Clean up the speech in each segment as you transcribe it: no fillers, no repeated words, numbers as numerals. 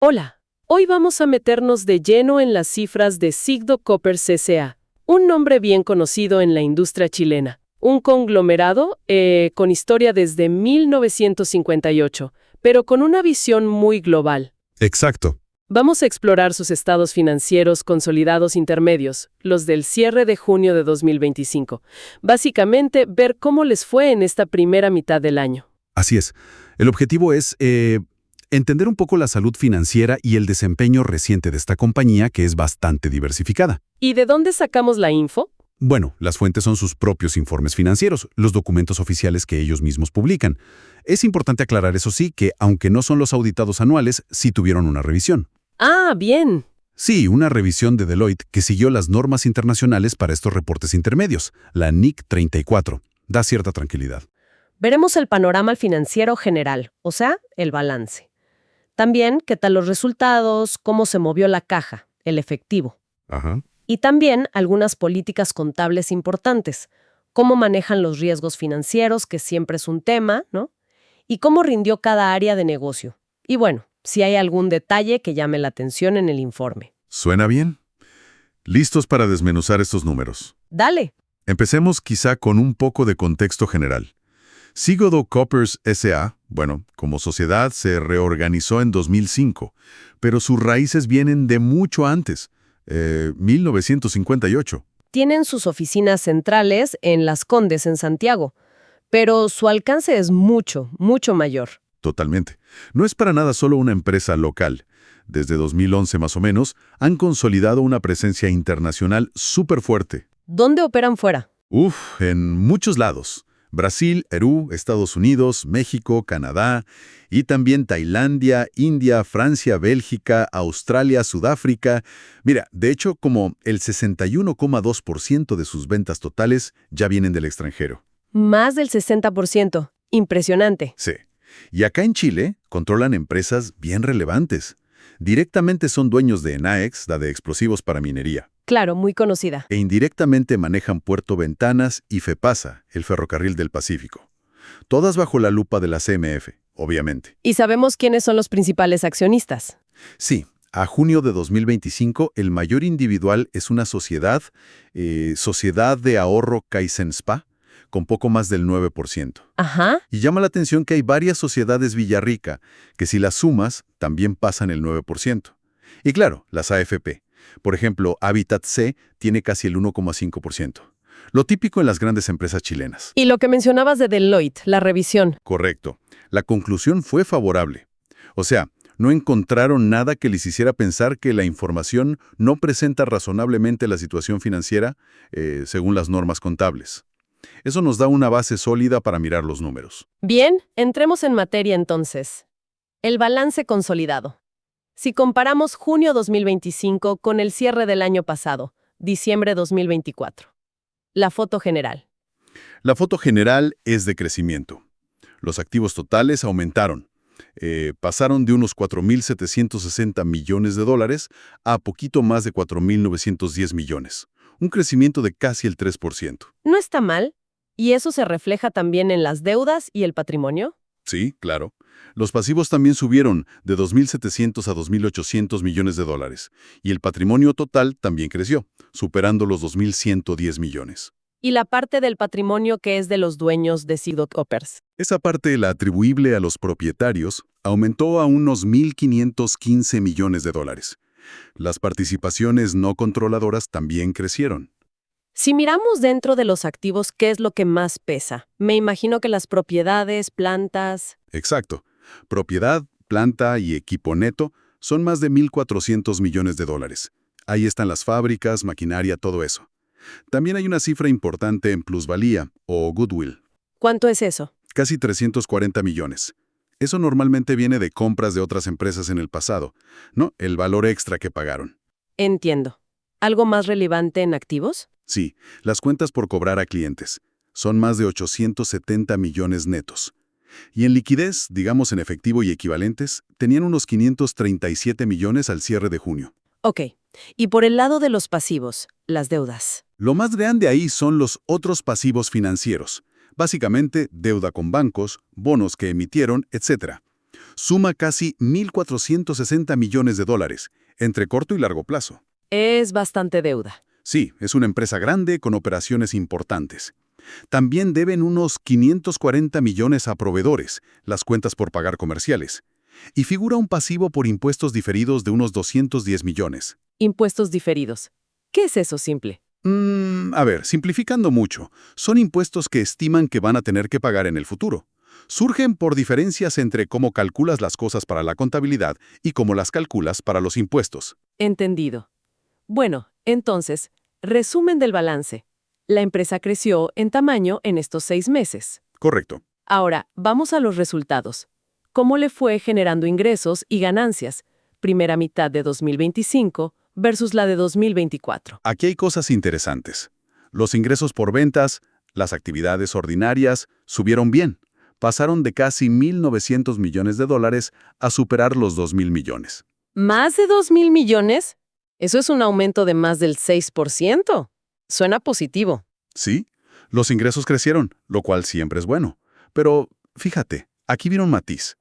Hola, hoy vamos a meternos de lleno en las cifras de Sigdo Coppers S.A., un nombre bien conocido en la industria chilena, un conglomerado con historia desde 1958, pero con una visión muy global. Exacto. Vamos a explorar sus estados financieros consolidados intermedios, los del cierre de junio de 2025. Básicamente, ver cómo les fue en esta primera mitad del año. Así es. El objetivo es entender un poco la salud financiera y el desempeño reciente de esta compañía, que es bastante diversificada. ¿Y de dónde sacamos la info? Bueno, las fuentes son sus propios informes financieros, los documentos oficiales que ellos mismos publican. Es importante aclarar, eso sí, que aunque no son los auditados anuales, sí tuvieron una revisión. Ah, bien. Sí, una revisión de Deloitte que siguió las normas internacionales para estos reportes intermedios, la NIC 34. Da cierta tranquilidad. Veremos el panorama financiero general, o sea, el balance. También, qué tal los resultados, cómo se movió la caja, el efectivo. Ajá. Y también algunas políticas contables importantes, cómo manejan los riesgos financieros, que siempre es un tema, ¿no? Y cómo rindió cada área de negocio. Y bueno, si hay algún detalle que llame la atención en el informe. ¿Suena bien? Listos para desmenuzar estos números. Dale. Empecemos quizá con un poco de contexto general. Sigdo Coppers S.A., bueno, como sociedad se reorganizó en 2005, pero sus raíces vienen de mucho antes, 1958. Tienen sus oficinas centrales en Las Condes, en Santiago, pero su alcance es mucho, mucho mayor. Totalmente. No es para nada solo una empresa local. Desde 2011 más o menos, han consolidado una presencia internacional súper fuerte. ¿Dónde operan fuera? En muchos lados. Brasil, Perú, Estados Unidos, México, Canadá y también Tailandia, India, Francia, Bélgica, Australia, Sudáfrica. Mira, de hecho, como el 61,2% de sus ventas totales ya vienen del extranjero. Más del 60%. Impresionante. Sí. Y acá en Chile controlan empresas bien relevantes. Directamente son dueños de Enaex, la de explosivos para minería. Claro, muy conocida. E indirectamente manejan Puerto Ventanas y FEPASA, el Ferrocarril del Pacífico. Todas bajo la lupa de la CMF, obviamente. ¿Y sabemos quiénes son los principales accionistas? Sí, a junio de 2025 el mayor individual es una sociedad, Sociedad de Ahorro Kaizen-Spa, con poco más del 9%. Ajá. Y llama la atención que hay varias sociedades Villarrica, que si las sumas, también pasan el 9%. Y claro, las AFP. Por ejemplo, Habitat C tiene casi el 1,5%. Lo típico en las grandes empresas chilenas. Y lo que mencionabas de Deloitte, la revisión. Correcto. La conclusión fue favorable. O sea, no encontraron nada que les hiciera pensar que la información no presenta razonablemente la situación financiera según las normas contables. Eso nos da una base sólida para mirar los números. Bien, entremos en materia entonces. El balance consolidado. Si comparamos junio 2025 con el cierre del año pasado, diciembre 2024. La foto general. La foto general es de crecimiento. Los activos totales aumentaron. Pasaron de unos 4.760 millones de dólares a poquito más de 4.910 millones. Un crecimiento de casi el 3%. No está mal. ¿Y eso se refleja también en las deudas y el patrimonio? Sí, claro. Los pasivos también subieron de 2.700 a 2.800 millones de dólares. Y el patrimonio total también creció, superando los 2.110 millones. Y la parte del patrimonio que es de los dueños de Sigdo Coppers. Esa parte, la atribuible a los propietarios, aumentó a unos 1.515 millones de dólares. Las participaciones no controladoras también crecieron. Si miramos dentro de los activos, ¿qué es lo que más pesa? Me imagino que las propiedades, plantas... Exacto. Propiedad, planta y equipo neto son más de 1.400 millones de dólares. Ahí están las fábricas, maquinaria, todo eso. También hay una cifra importante en plusvalía, o goodwill. ¿Cuánto es eso? Casi 340 millones. Eso normalmente viene de compras de otras empresas en el pasado, ¿no? El valor extra que pagaron. Entiendo. ¿Algo más relevante en activos? Sí, las cuentas por cobrar a clientes. Son más de 870 millones netos. Y en liquidez, digamos en efectivo y equivalentes, tenían unos 537 millones al cierre de junio. Ok. Y por el lado de los pasivos, las deudas. Lo más grande ahí son los otros pasivos financieros. Básicamente, deuda con bancos, bonos que emitieron, etc. Suma casi 1.460 millones de dólares, entre corto y largo plazo. Es bastante deuda. Sí, es una empresa grande con operaciones importantes. También deben unos 540 millones a proveedores, las cuentas por pagar comerciales. Y figura un pasivo por impuestos diferidos de unos 210 millones. Impuestos diferidos. ¿Qué es eso simple? A ver, simplificando mucho, son impuestos que estiman que van a tener que pagar en el futuro. Surgen por diferencias entre cómo calculas las cosas para la contabilidad y cómo las calculas para los impuestos. Entendido. Bueno, entonces, resumen del balance. La empresa creció en tamaño en estos 6 meses. Correcto. Ahora, vamos a los resultados. ¿Cómo le fue generando ingresos y ganancias? Primera mitad de 2025 versus la de 2024. Aquí hay cosas interesantes. Los ingresos por ventas, las actividades ordinarias, subieron bien. Pasaron de casi 1.900 millones de dólares a superar los 2.000 millones. ¿Más de 2.000 millones? Eso es un aumento de más del 6%. Suena positivo. Sí, los ingresos crecieron, lo cual siempre es bueno. Pero, fíjate, aquí viene un matiz.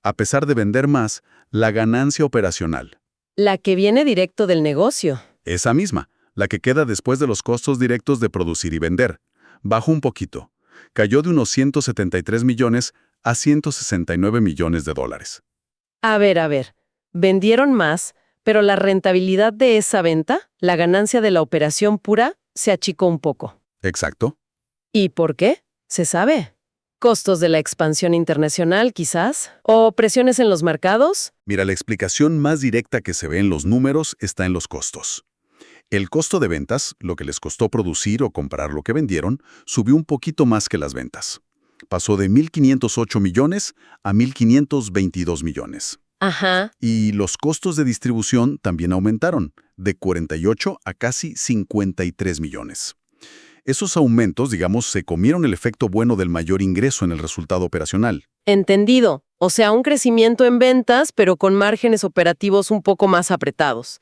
A pesar de vender más, la ganancia operacional, La que viene directo del negocio. esa misma, la que queda después de los costos directos de producir y vender, bajó un poquito. Cayó de unos 173 millones a 169 millones de dólares. A ver. Vendieron más, pero la rentabilidad de esa venta, la ganancia de la operación pura, se achicó un poco. Exacto. ¿Y por qué? ¿Se sabe? ¿Costos de la expansión internacional, quizás? ¿O presiones en los mercados? Mira, la explicación más directa que se ve en los números está en los costos. El costo de ventas, lo que les costó producir o comprar lo que vendieron, subió un poquito más que las ventas. Pasó de 1.508 millones a 1.522 millones. Ajá. Y los costos de distribución también aumentaron, de 48 a casi 53 millones. Esos aumentos, digamos, se comieron el efecto bueno del mayor ingreso en el resultado operacional. Entendido. O sea, un crecimiento en ventas, pero con márgenes operativos un poco más apretados.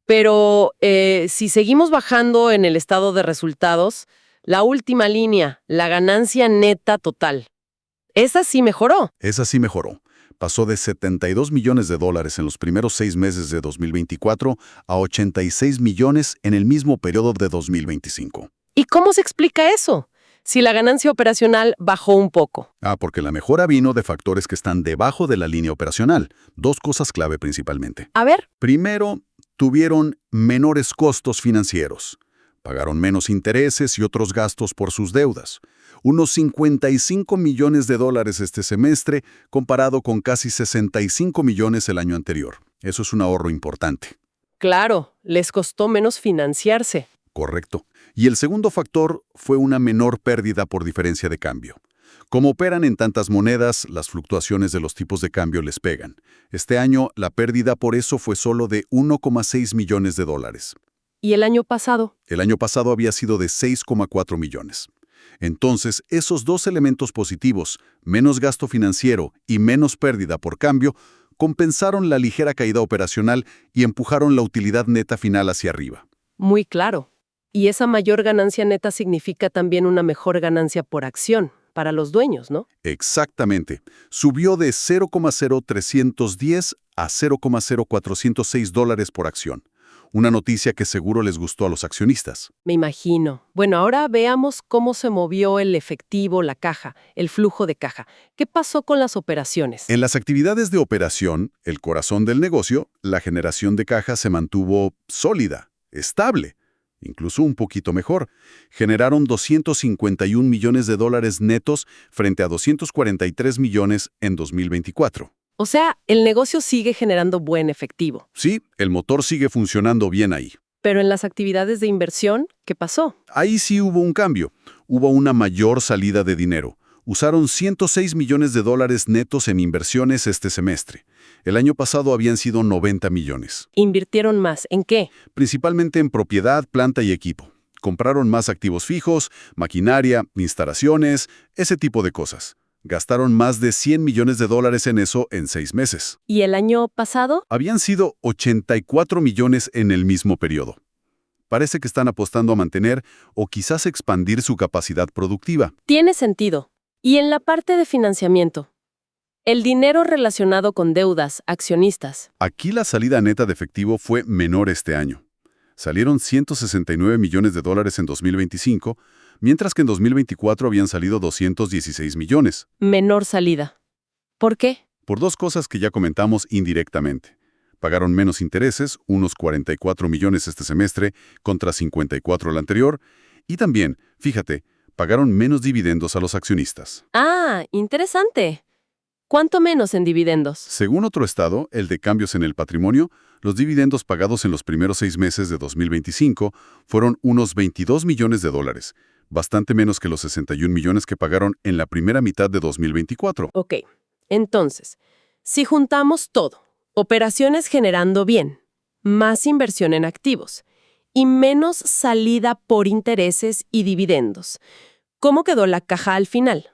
Pero si seguimos bajando en el estado de resultados, la última línea, la ganancia neta total, esa sí mejoró. Esa sí mejoró. Pasó de 72 millones de dólares en los primeros 6 meses de 2024 a 86 millones en el mismo periodo de 2025. ¿Y cómo se explica eso? Si la ganancia operacional bajó un poco. Porque la mejora vino de factores que están debajo de la línea operacional. Dos cosas clave principalmente. A ver. Primero, tuvieron menores costos financieros. Pagaron menos intereses y otros gastos por sus deudas. Unos 55 millones de dólares este semestre, comparado con casi 65 millones el año anterior. Eso es un ahorro importante. Claro, les costó menos financiarse. Correcto. Y el segundo factor fue una menor pérdida por diferencia de cambio. Como operan en tantas monedas, las fluctuaciones de los tipos de cambio les pegan. Este año, la pérdida por eso fue solo de 1,6 millones de dólares. ¿Y el año pasado? El año pasado había sido de 6,4 millones. Entonces, esos dos elementos positivos, menos gasto financiero y menos pérdida por cambio, compensaron la ligera caída operacional y empujaron la utilidad neta final hacia arriba. Muy claro. Y esa mayor ganancia neta significa también una mejor ganancia por acción para los dueños, ¿no? Exactamente. Subió de 0,0310 a 0,0406 dólares por acción. Una noticia que seguro les gustó a los accionistas. Me imagino. Bueno, ahora veamos cómo se movió el efectivo, la caja, el flujo de caja. ¿Qué pasó con las operaciones? En las actividades de operación, el corazón del negocio, la generación de caja se mantuvo sólida, estable, incluso un poquito mejor. Generaron 251 millones de dólares netos frente a 243 millones en 2024. O sea, el negocio sigue generando buen efectivo. Sí, el motor sigue funcionando bien ahí. Pero en las actividades de inversión, ¿qué pasó? Ahí sí hubo un cambio. Hubo una mayor salida de dinero. Usaron 106 millones de dólares netos en inversiones este semestre. El año pasado habían sido 90 millones. ¿Invirtieron más? ¿En qué? Principalmente en propiedad, planta y equipo. Compraron más activos fijos, maquinaria, instalaciones, ese tipo de cosas. Gastaron más de 100 millones de dólares en eso en 6 meses. ¿Y el año pasado? Habían sido 84 millones en el mismo periodo. Parece que están apostando a mantener o quizás expandir su capacidad productiva. Tiene sentido. ¿Y en la parte de financiamiento? El dinero relacionado con deudas, accionistas. Aquí la salida neta de efectivo fue menor este año. Salieron 169 millones de dólares en 2025, mientras que en 2024 habían salido 216 millones. Menor salida. ¿Por qué? Por dos cosas que ya comentamos indirectamente. Pagaron menos intereses, unos 44 millones este semestre contra 54 el anterior, y también, fíjate, pagaron menos dividendos a los accionistas. Ah, interesante. ¿Cuánto menos en dividendos? Según otro estado, el de cambios en el patrimonio, los dividendos pagados en los primeros 6 meses de 2025 fueron unos 22 millones de dólares, bastante menos que los 61 millones que pagaron en la primera mitad de 2024. Ok, entonces, si juntamos todo, operaciones generando bien, más inversión en activos y menos salida por intereses y dividendos, ¿cómo quedó la caja al final?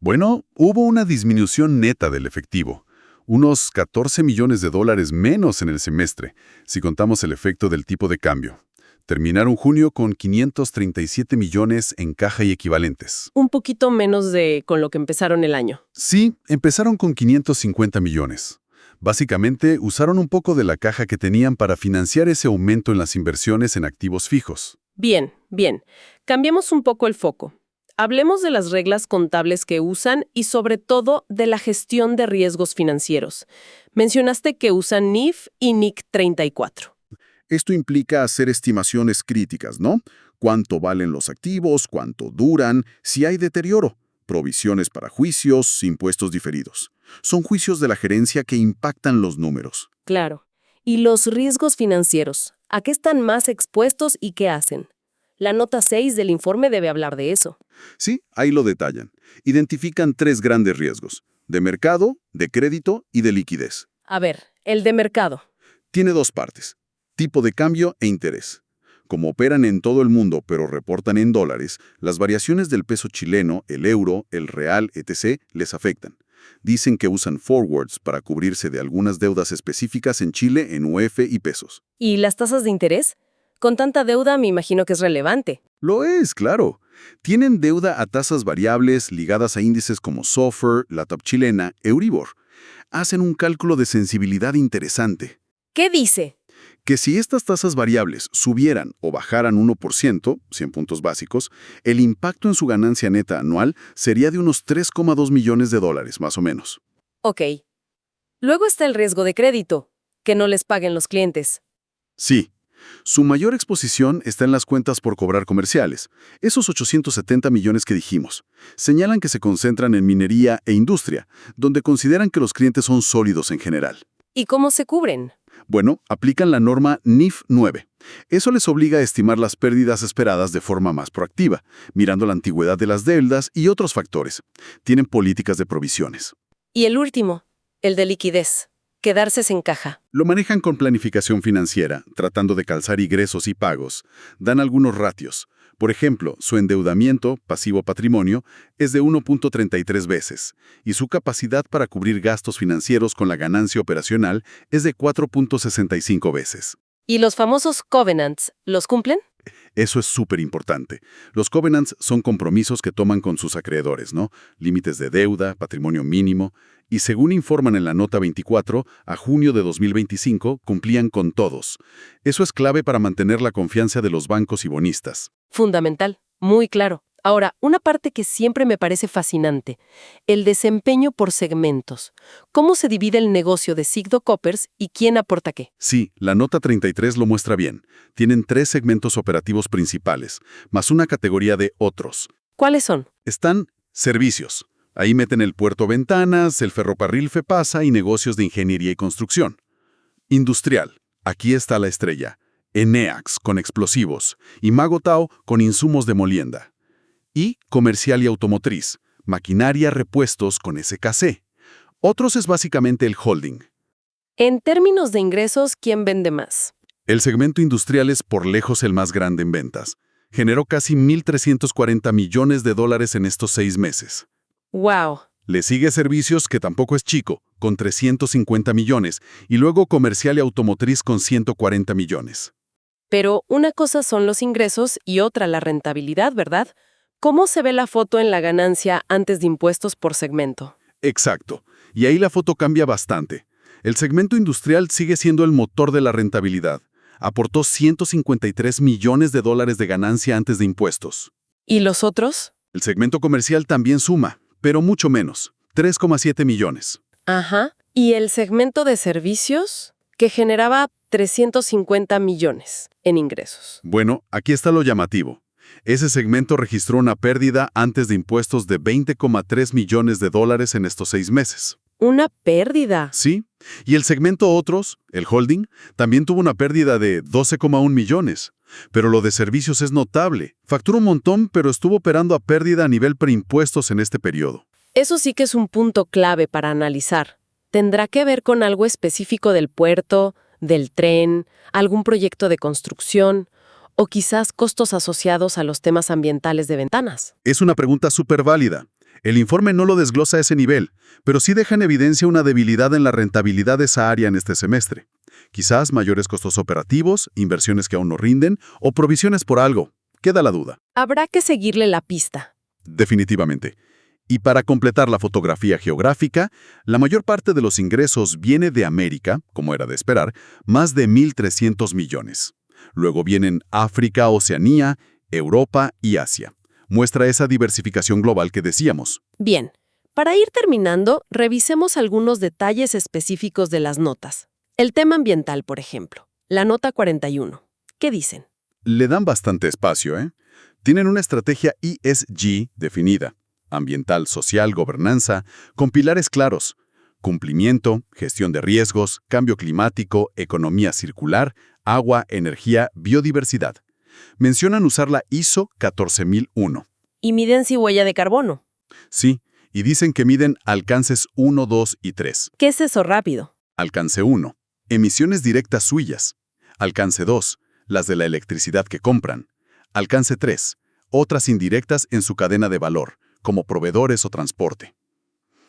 Bueno, hubo una disminución neta del efectivo, unos 14 millones de dólares menos en el semestre, si contamos el efecto del tipo de cambio. Terminaron junio con 537 millones en caja y equivalentes. Un poquito menos de con lo que empezaron el año. Sí, empezaron con 550 millones. Básicamente, usaron un poco de la caja que tenían para financiar ese aumento en las inversiones en activos fijos. Bien, bien. Cambiemos un poco el foco. Hablemos de las reglas contables que usan y sobre todo de la gestión de riesgos financieros. Mencionaste que usan NIF y NIC 34. Esto implica hacer estimaciones críticas, ¿no? Cuánto valen los activos, cuánto duran, si hay deterioro, provisiones para juicios, impuestos diferidos. Son juicios de la gerencia que impactan los números. Claro. ¿Y los riesgos financieros? ¿A qué están más expuestos y qué hacen? La nota 6 del informe debe hablar de eso. Sí, ahí lo detallan. Identifican 3 grandes riesgos: de mercado, de crédito y de liquidez. A ver, el de mercado. Tiene 2 partes: tipo de cambio e interés. Como operan en todo el mundo pero reportan en dólares, las variaciones del peso chileno, el euro, el real, etc. les afectan. Dicen que usan forwards para cubrirse de algunas deudas específicas en Chile en UF y pesos. ¿Y las tasas de interés? Con tanta deuda me imagino que es relevante. Lo es, claro. Tienen deuda a tasas variables ligadas a índices como SOFR, la TAP chilena, Euribor. Hacen un cálculo de sensibilidad interesante. ¿Qué dice? Que si estas tasas variables subieran o bajaran 1%, 100 puntos básicos, el impacto en su ganancia neta anual sería de unos 3,2 millones de dólares, más o menos. Ok. Luego está el riesgo de crédito, que no les paguen los clientes. Sí. Su mayor exposición está en las cuentas por cobrar comerciales, esos 870 millones que dijimos. Señalan que se concentran en minería e industria, donde consideran que los clientes son sólidos en general. ¿Y cómo se cubren? Bueno, aplican la norma NIF 9. Eso les obliga a estimar las pérdidas esperadas de forma más proactiva, mirando la antigüedad de las deudas y otros factores. Tienen políticas de provisiones. Y el último, el de liquidez. Quedarse sin caja. Lo manejan con planificación financiera, tratando de calzar ingresos y pagos. Dan algunos ratios. Por ejemplo, su endeudamiento, pasivo-patrimonio, es de 1.33 veces, y su capacidad para cubrir gastos financieros con la ganancia operacional es de 4.65 veces. ¿Y los famosos covenants, los cumplen? Eso es súper importante. Los covenants son compromisos que toman con sus acreedores, ¿no? Límites de deuda, patrimonio mínimo, y según informan en la nota 24, a junio de 2025 cumplían con todos. Eso es clave para mantener la confianza de los bancos y bonistas. Fundamental, muy claro. Ahora, una parte que siempre me parece fascinante, el desempeño por segmentos. ¿Cómo se divide el negocio de Sigdo Coppers y quién aporta qué? Sí, la nota 33 lo muestra bien. Tienen 3 segmentos operativos principales, más una categoría de otros. ¿Cuáles son? Están servicios. Ahí meten el puerto Ventanas, el ferrocarril FEPASA y negocios de ingeniería y construcción. Industrial. Aquí está la estrella. Eneax, con explosivos. Y Magotao, con insumos de molienda. Y comercial y automotriz. Maquinaria, repuestos con SKC. Otros es básicamente el holding. En términos de ingresos, ¿quién vende más? El segmento industrial es por lejos el más grande en ventas. Generó casi 1.340 millones de dólares en estos 6 meses. ¡Wow! Le sigue servicios, que tampoco es chico, con 350 millones, y luego comercial y automotriz con 140 millones. Pero una cosa son los ingresos y otra la rentabilidad, ¿verdad? ¿Cómo se ve la foto en la ganancia antes de impuestos por segmento? Exacto. Y ahí la foto cambia bastante. El segmento industrial sigue siendo el motor de la rentabilidad. Aportó $153 millones de ganancia antes de impuestos. ¿Y los otros? El segmento comercial también suma, pero mucho menos, 3,7 millones. Ajá. ¿Y el segmento de servicios? Que generaba 350 millones en ingresos. Bueno, aquí está lo llamativo. Ese segmento registró una pérdida antes de impuestos de $20,3 millones en estos 6 meses. Una pérdida. Sí, y el segmento otros, el holding, también tuvo una pérdida de 12,1 millones. Pero lo de servicios es notable. Facturó un montón, pero estuvo operando a pérdida a nivel preimpuestos en este periodo. Eso sí que es un punto clave para analizar. ¿Tendrá que ver con algo específico del puerto, del tren, algún proyecto de construcción o quizás costos asociados a los temas ambientales de Ventanas? Es una pregunta súper válida. El informe no lo desglosa a ese nivel, pero sí deja en evidencia una debilidad en la rentabilidad de esa área en este semestre. Quizás mayores costos operativos, inversiones que aún no rinden o provisiones por algo. Queda la duda. Habrá que seguirle la pista. Definitivamente. Y para completar la fotografía geográfica, la mayor parte de los ingresos viene de América, como era de esperar, más de 1.300 millones. Luego vienen África, Oceanía, Europa y Asia. Muestra esa diversificación global que decíamos. Bien, para ir terminando, revisemos algunos detalles específicos de las notas. El tema ambiental, por ejemplo. La nota 41. ¿Qué dicen? Le dan bastante espacio, ¿eh? Tienen una estrategia ESG definida. Ambiental, social, gobernanza, con pilares claros. Cumplimiento, gestión de riesgos, cambio climático, economía circular, agua, energía, biodiversidad. Mencionan usar la ISO 14001. ¿Y miden si huella de carbono? Sí, y dicen que miden alcances 1, 2 y 3. ¿Qué es eso rápido? Alcance 1. Emisiones directas suyas. Alcance 2. Las de la electricidad que compran. Alcance 3. Otras indirectas en su cadena de valor, como proveedores o transporte.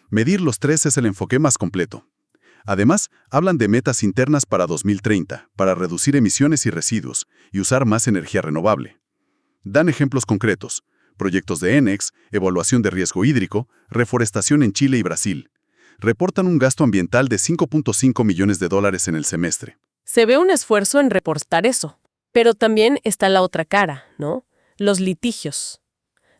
Medir los 3 es el enfoque más completo. Además, hablan de metas internas para 2030, para reducir emisiones y residuos, y usar más energía renovable. Dan ejemplos concretos, proyectos de ENEX, evaluación de riesgo hídrico, reforestación en Chile y Brasil. Reportan un gasto ambiental de $5.5 millones en el semestre. Se ve un esfuerzo en reportar eso. Pero también está la otra cara, ¿no? Los litigios.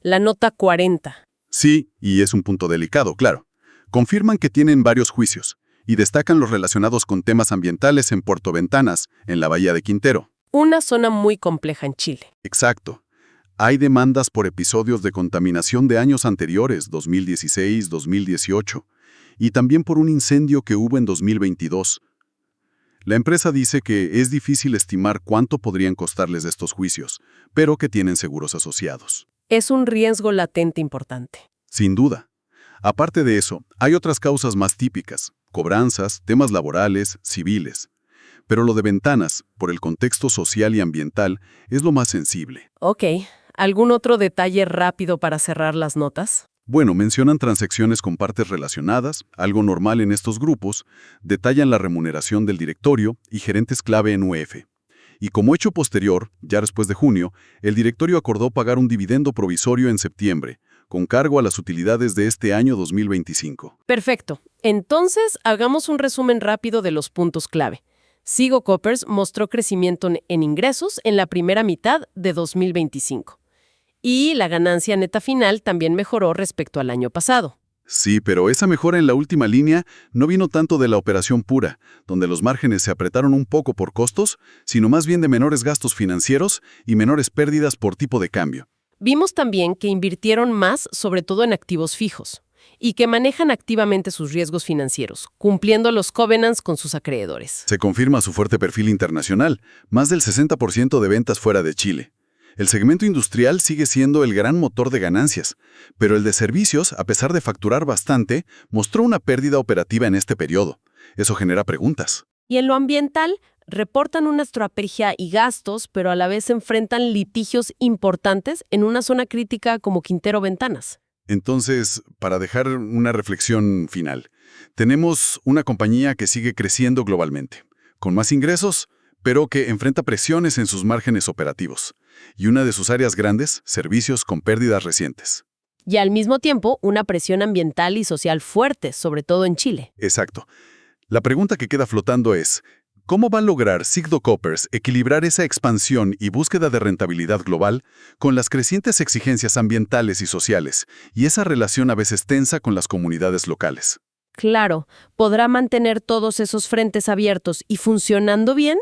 La nota 40. Sí, y es un punto delicado, claro. Confirman que tienen varios juicios, y destacan los relacionados con temas ambientales en Puerto Ventanas, en la Bahía de Quintero. Una zona muy compleja en Chile. Exacto. Hay demandas por episodios de contaminación de años anteriores, 2016, 2018, y también por un incendio que hubo en 2022. La empresa dice que es difícil estimar cuánto podrían costarles estos juicios, pero que tienen seguros asociados. Es un riesgo latente importante. Sin duda. Aparte de eso, hay otras causas más típicas, cobranzas, temas laborales, civiles. Pero lo de Ventanas, por el contexto social y ambiental, es lo más sensible. Ok. ¿Algún otro detalle rápido para cerrar las notas? Bueno, mencionan transacciones con partes relacionadas, algo normal en estos grupos, detallan la remuneración del directorio y gerentes clave en UF. Y como hecho posterior, ya después de junio, el directorio acordó pagar un dividendo provisorio en septiembre, con cargo a las utilidades de este año 2025. Perfecto. Entonces, hagamos un resumen rápido de los puntos clave. Sigo Koppers mostró crecimiento en ingresos en la primera mitad de 2025. Y la ganancia neta final también mejoró respecto al año pasado. Sí, pero esa mejora en la última línea no vino tanto de la operación pura, donde los márgenes se apretaron un poco por costos, sino más bien de menores gastos financieros y menores pérdidas por tipo de cambio. Vimos también que invirtieron más, sobre todo en activos fijos, y que manejan activamente sus riesgos financieros, cumpliendo los covenants con sus acreedores. Se confirma su fuerte perfil internacional, más del 60% de ventas fuera de Chile. El segmento industrial sigue siendo el gran motor de ganancias, pero el de servicios, a pesar de facturar bastante, mostró una pérdida operativa en este periodo. Eso genera preguntas. Y en lo ambiental, reportan una estrategia y gastos, pero a la vez enfrentan litigios importantes en una zona crítica como Quintero Ventanas. Entonces, para dejar una reflexión final, tenemos una compañía que sigue creciendo globalmente, con más ingresos, pero que enfrenta presiones en sus márgenes operativos, y una de sus áreas grandes, servicios con pérdidas recientes. Y al mismo tiempo, una presión ambiental y social fuerte, sobre todo en Chile. Exacto. La pregunta que queda flotando es, ¿cómo va a lograr Sigdo Coppers equilibrar esa expansión y búsqueda de rentabilidad global con las crecientes exigencias ambientales y sociales, y esa relación a veces tensa con las comunidades locales? Claro, ¿podrá mantener todos esos frentes abiertos y funcionando bien?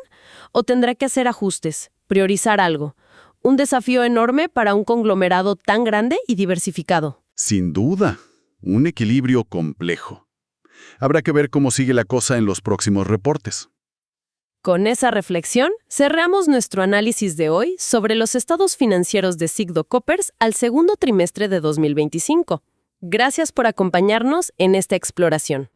¿O tendrá que hacer ajustes, priorizar algo? Un desafío enorme para un conglomerado tan grande y diversificado. Sin duda, un equilibrio complejo. Habrá que ver cómo sigue la cosa en los próximos reportes. Con esa reflexión, cerramos nuestro análisis de hoy sobre los estados financieros de Sigdo Coppers al segundo trimestre de 2025. Gracias por acompañarnos en esta exploración.